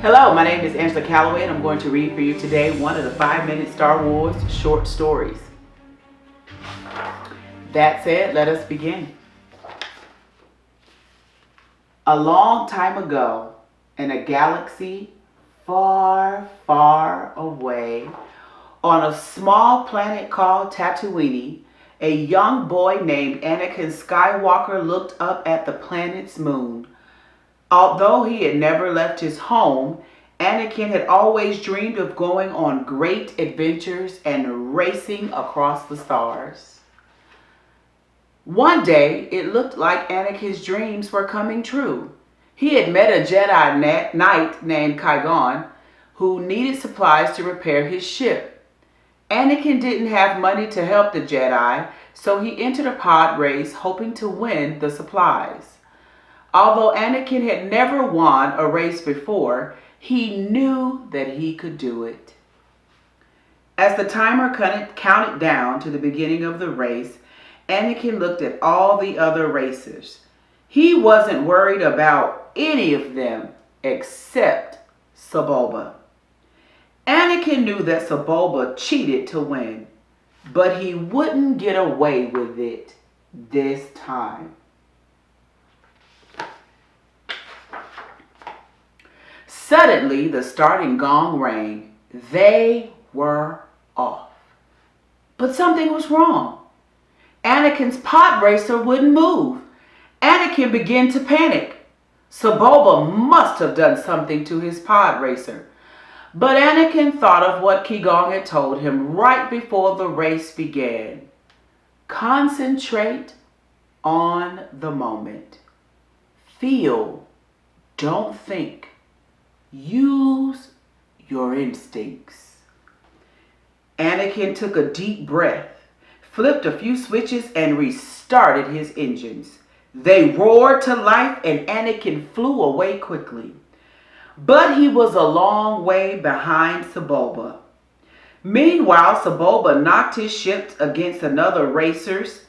Hello, my name is Angela Callaway, and I'm going to read for you today one of the 5-minute Star Wars short stories. That said, let us begin. A long time ago, in a galaxy far, far away, on a small planet called Tatooine, a young boy named Anakin Skywalker looked up at the planet's moon. Although he had never left his home, Anakin had always dreamed of going on great adventures and racing across the stars. One day, it looked like Anakin's dreams were coming true. He had met a Jedi Knight named Qui-Gon who needed supplies to repair his ship. Anakin didn't have money to help the Jedi, so he entered a pod race hoping to win the supplies. Although Anakin had never won a race before, he knew that he could do it. As the timer counted down to the beginning of the race, Anakin looked at all the other racers. He wasn't worried about any of them except Sebulba. Anakin knew that Sebulba cheated to win, but he wouldn't get away with it this time. Suddenly, the starting gong rang. They were off. But something was wrong. Anakin's pod racer wouldn't move. Anakin began to panic. Sebulba must have done something to his pod racer. But Anakin thought of what Qui-Gon had told him right before the race began. Concentrate on the moment. Feel, don't think. Use your instincts. Anakin took a deep breath, flipped a few switches, and restarted his engines. They roared to life, and Anakin flew away quickly. But he was a long way behind Sebulba. Meanwhile, Sebulba knocked his ship against another racer's.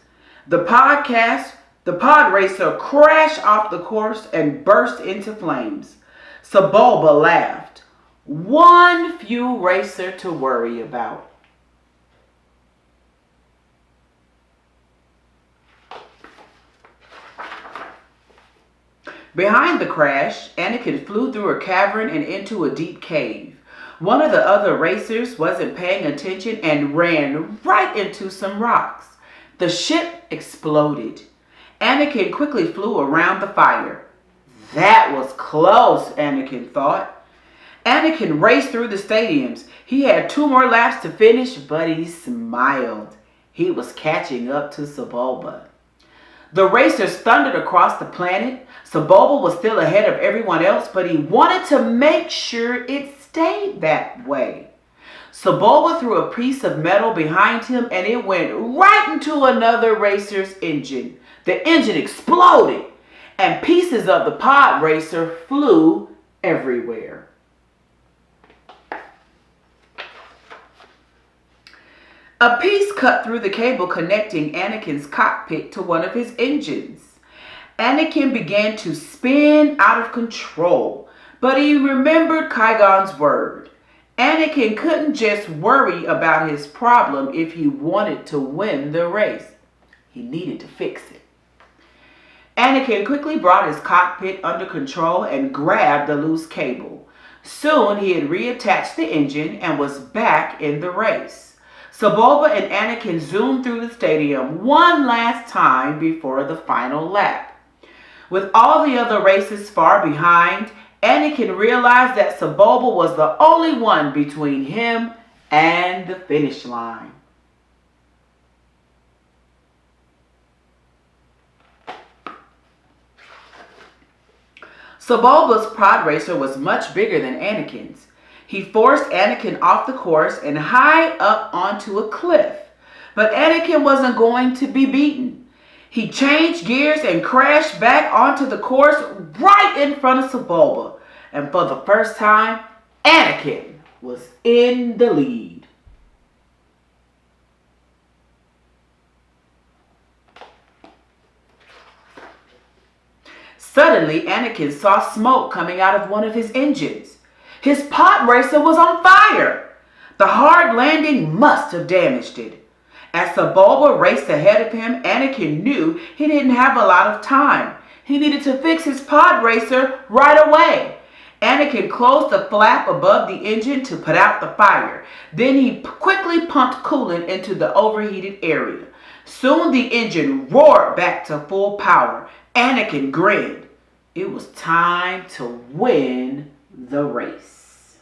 The pod racer crashed off the course and burst into flames. Sebulba laughed. One few racer to worry about. Behind the crash, Anakin flew through a cavern and into a deep cave. One of the other racers wasn't paying attention and ran right into some rocks. The ship exploded. Anakin quickly flew around the fire. That was close, Anakin thought. Anakin raced through the stadiums. He had 2 more laps to finish, but he smiled. He was catching up to Sebulba. The racers thundered across the planet. Sebulba was still ahead of everyone else, but he wanted to make sure it stayed that way. Sebulba threw a piece of metal behind him, and it went right into another racer's engine. The engine exploded, and pieces of the pod racer flew everywhere. A piece cut through the cable connecting Anakin's cockpit to one of his engines. Anakin began to spin out of control, but he remembered Qui-Gon's word. Anakin couldn't just worry about his problem if he wanted to win the race. He needed to fix it. Anakin quickly brought his cockpit under control and grabbed the loose cable. Soon he had reattached the engine and was back in the race. Sebulba and Anakin zoomed through the stadium one last time before the final lap. With all the other races far behind, Anakin realized that Sebulba was the only one between him and the finish line. Sebulba's pod racer was much bigger than Anakin's. He forced Anakin off the course and high up onto a cliff. But Anakin wasn't going to be beaten. He changed gears and crashed back onto the course right in front of Sebulba. And for the first time, Anakin was in the lead. Suddenly, Anakin saw smoke coming out of one of his engines. His pod racer was on fire. The hard landing must have damaged it. As Sebulba raced ahead of him, Anakin knew he didn't have a lot of time. He needed to fix his pod racer right away. Anakin closed the flap above the engine to put out the fire. Then he quickly pumped coolant into the overheated area. Soon the engine roared back to full power. Anakin grinned. It was time to win the race.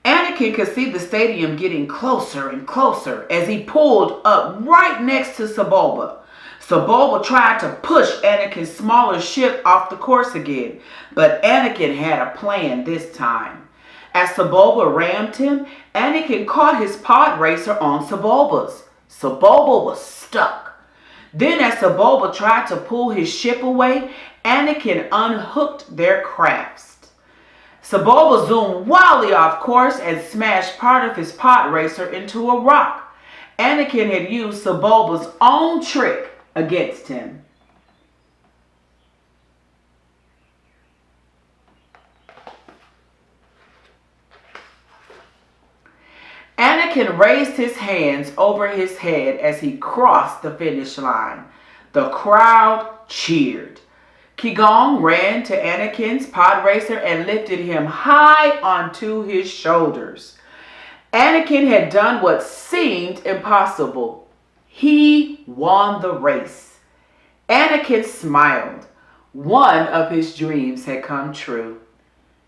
Anakin could see the stadium getting closer and closer as he pulled up right next to Sebulba. Sebulba tried to push Anakin's smaller ship off the course again, but Anakin had a plan this time. As Sebulba rammed him, Anakin caught his pod racer on Sebulba's. Sebulba was stuck. Then as Sebulba tried to pull his ship away, Anakin unhooked their crafts. Sebulba zoomed wildly off course and smashed part of his pod racer into a rock. Anakin had used Sebulba's own trick against him. Anakin raised his hands over his head as he crossed the finish line. The crowd cheered. Qui-Gon ran to Anakin's pod racer and lifted him high onto his shoulders. Anakin had done what seemed impossible. He won the race. Anakin smiled. One of his dreams had come true.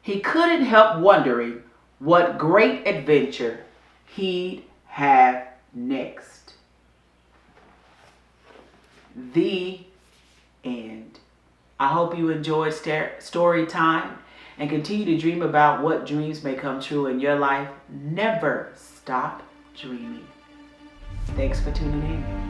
He couldn't help wondering what great adventure he'd have next. The end. I hope you enjoyed story time and continue to dream about what dreams may come true in your life. Never stop dreaming. Thanks for tuning in.